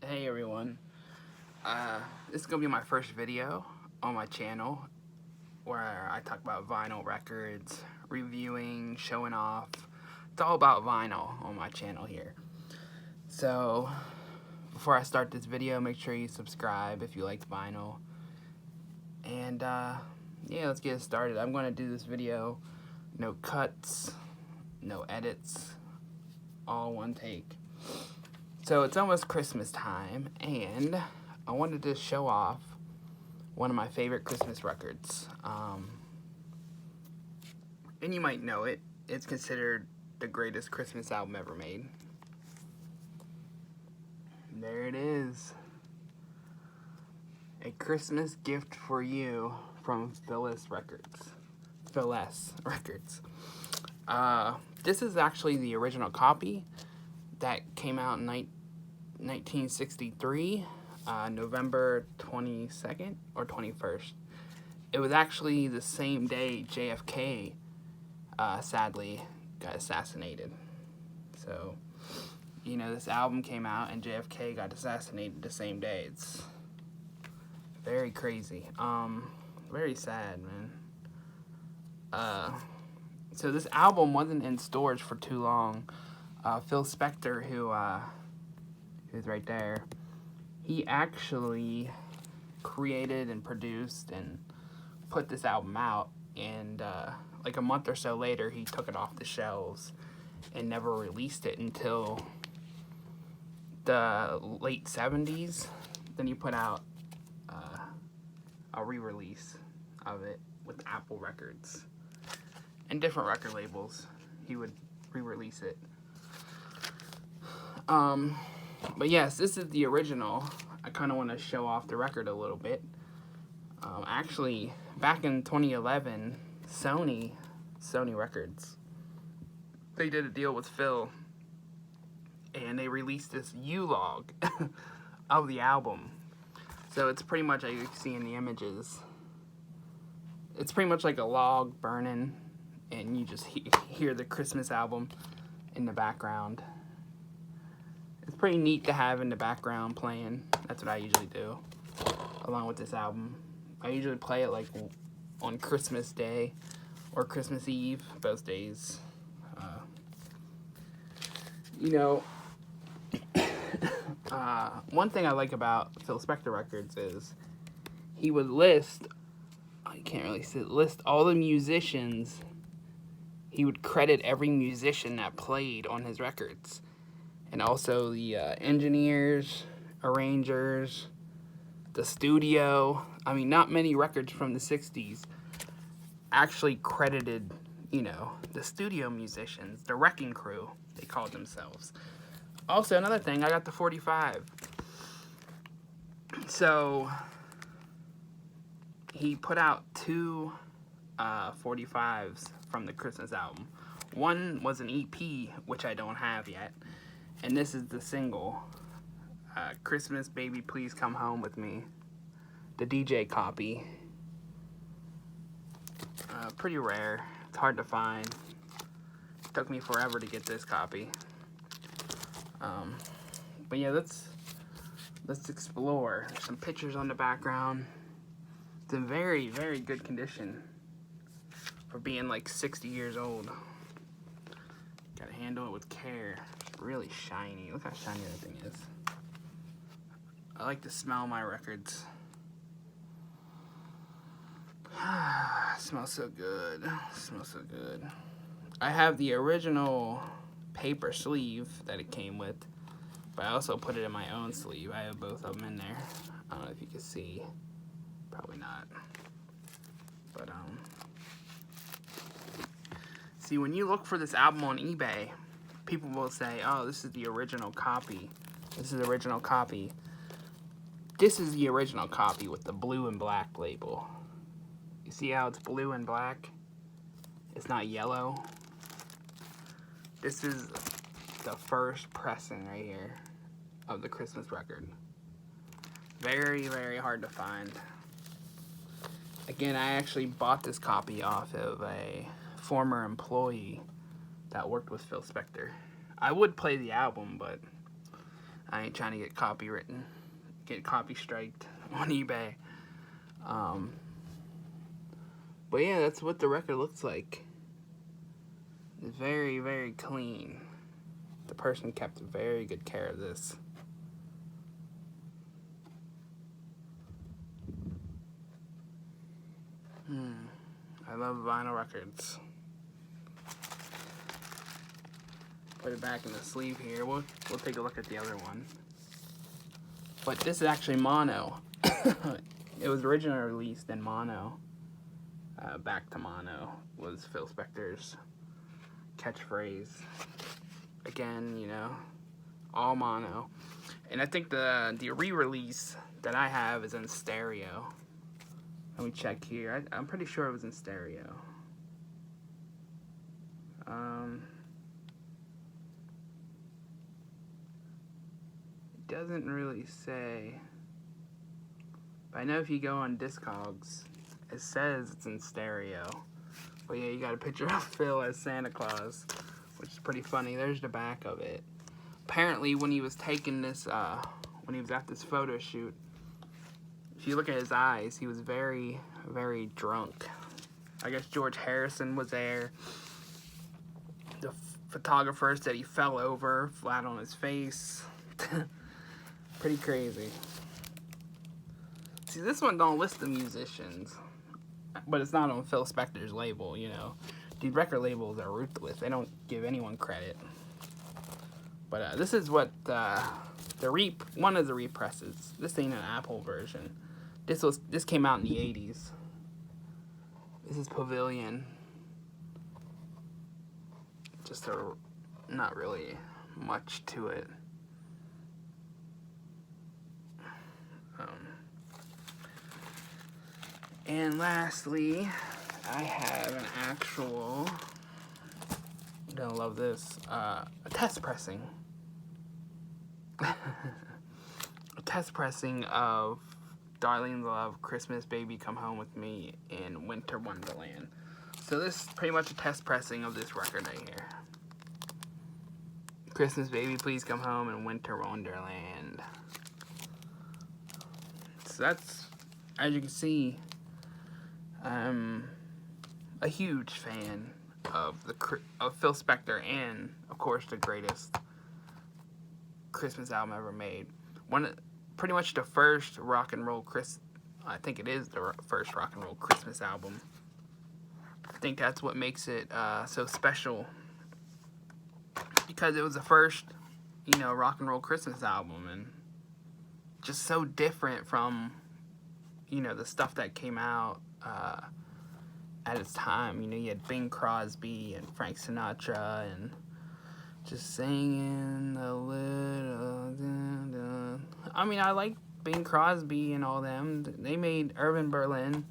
Hey everyone, this is going to be my first video on my channel where I talk about vinyl records, reviewing, showing off. It's all about vinyl on my channel here. So, before I start this video, make sure you subscribe if you like vinyl. And yeah, let's get started. I'm going to do this video, no cuts, no edits, all one take. So it's almost Christmas time, and I wanted to show off one of my favorite Christmas records. And you might know it. It's considered the greatest Christmas album ever made. There it is. A Christmas Gift for You from Phyllis Records. Phyllis Records. This is actually the original copy that came out in 1963, November 22nd or 21st. It was actually the same day JFK sadly got assassinated. So, you know, this album came out and JFK got assassinated the same day. It's very crazy. Very sad, man. So this album wasn't in storage for too long. Phil Spector, who's right there, he actually created and produced and put this album out, and like a month or so later he took it off the shelves and never released it until the late 70s. Then he put out a re-release of it with Apple Records and different record labels. He would re-release it. But yes, this is the original. I kind of want to show off the record a little bit. Actually, back in 2011, Sony Records, they did a deal with Phil, and they released this U-log of the album. So it's pretty much, like you see in the images, it's pretty much like a log burning, and you just hear the Christmas album in the background. It's pretty neat to have in the background playing. That's what I usually do, along with this album. I usually play it like on Christmas Day or Christmas Eve, both days. You know, one thing I like about Phil Spector records is he would list all the musicians. He would credit every musician that played on his records, and also the engineers, arrangers, the studio. I mean, not many records from the 60s actually credited, you know, the studio musicians, the wrecking crew, they called themselves. Also, another thing, I got the 45. So, he put out two 45s from the Christmas album. One was an EP, which I don't have yet. And this is the single, Christmas Baby Please Come Home With Me, the DJ copy. Pretty rare, it's hard to find. It took me forever to get this copy. But yeah, let's explore. There's some pictures on the background. It's in very, very good condition for being like 60 years old. Gotta handle it with care. It's really shiny. Look how shiny that thing is. I like to smell my records. Smells so good. Smells so good. I have the original paper sleeve that it came with, but I also put it in my own sleeve. I have both of them in there. I don't know if you can see. Probably not. But see, when you look for this album on eBay, people will say, "Oh, this is the original copy. This is the original copy." This is the original copy with the blue and black label. You see how it's blue and black? It's not yellow. This is the first pressing right here of the Christmas record. Very, very hard to find. Again, I actually bought this copy off of a former employee that worked with Phil Spector. I would play the album, but I ain't trying to get copy striked on eBay. But yeah, that's what the record looks like. It's very, very clean. The person kept very good care of this. I love vinyl records. Put it back in the sleeve here. We'll take a look at the other one. But this is actually mono. It was originally released in mono. Back to mono was Phil Spector's catchphrase. Again, you know, all mono. And I think the re-release that I have is in stereo. Let me check here. I'm pretty sure it was in stereo. It doesn't really say. But I know if you go on Discogs, it says it's in stereo. But yeah, you got a picture of Phil as Santa Claus, which is pretty funny. There's the back of it. Apparently, when he was taking this, when he was at this photo shoot, if you look at his eyes, he was very, very drunk. I guess George Harrison was there. The photographer said he fell over flat on his face. Pretty crazy. See, this one don't list the musicians, but it's not on Phil Spector's label, you know. These record labels are ruthless. They don't give anyone credit. But this is what one of the represses. This ain't an Apple version. This came out in the 80s. This is Pavilion. Just not really much to it. And lastly, I have an actual, you're gonna love this, a test pressing. A test pressing of Darlene Love, Christmas Baby Come Home With Me, in Winter Wonderland. So this is pretty much a test pressing of this record right here. Christmas Baby Please Come Home and Winter Wonderland. So that's, as you can see, I'm a huge fan of Phil Spector and, of course, the greatest Christmas album ever made. Pretty much the first rock and roll I think it is the first rock and roll Christmas album. I think that's what makes it so special, because it was the first, you know, rock and roll Christmas album, and just so different from, you know, the stuff that came out at its time. You know, you had Bing Crosby and Frank Sinatra and just singing a little. I mean, I like Bing Crosby and all them. They made Irving Berlin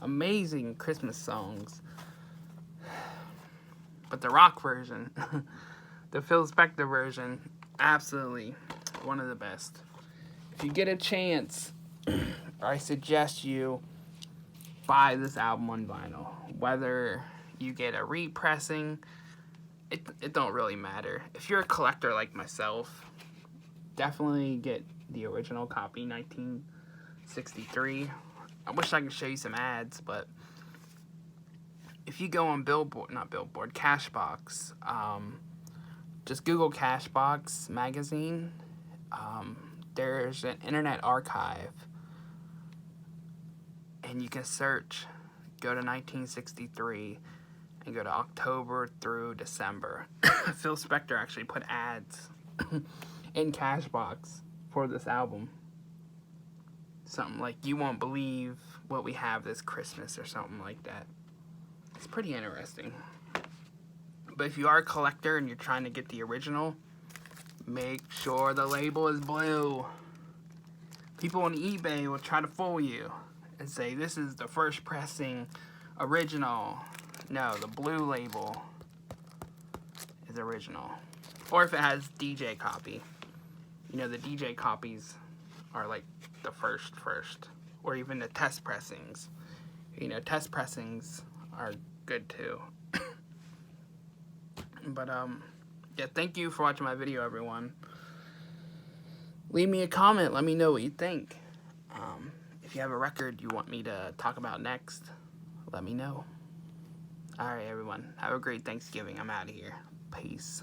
amazing Christmas songs. But the rock version, the Phil Spector version, absolutely one of the best. If you get a chance, I suggest you buy this album on vinyl. Whether you get a repressing, it don't really matter. If you're a collector like myself, definitely get the original copy, 1963. I wish I could show you some ads, but if you go on Cashbox, just Google Cashbox magazine. There's an internet archive, and you can search, go to 1963, and go to October through December. Phil Spector actually put ads in Cashbox for this album. Something like, "You won't believe what we have this Christmas," or something like that. It's pretty interesting. But if you are a collector and you're trying to get the original, make sure the label is blue. People on eBay will try to fool you and say, this is the first pressing original. No, the blue label is original. Or if it has DJ copy. You know, the DJ copies are like the first. Or even the test pressings. You know, test pressings are good too. But, yeah, thank you for watching my video, everyone. leave me a comment. Let me know what you think. If you have a record you want me to talk about next, let me know. Alright, everyone. Have a great Thanksgiving. I'm out of here. Peace.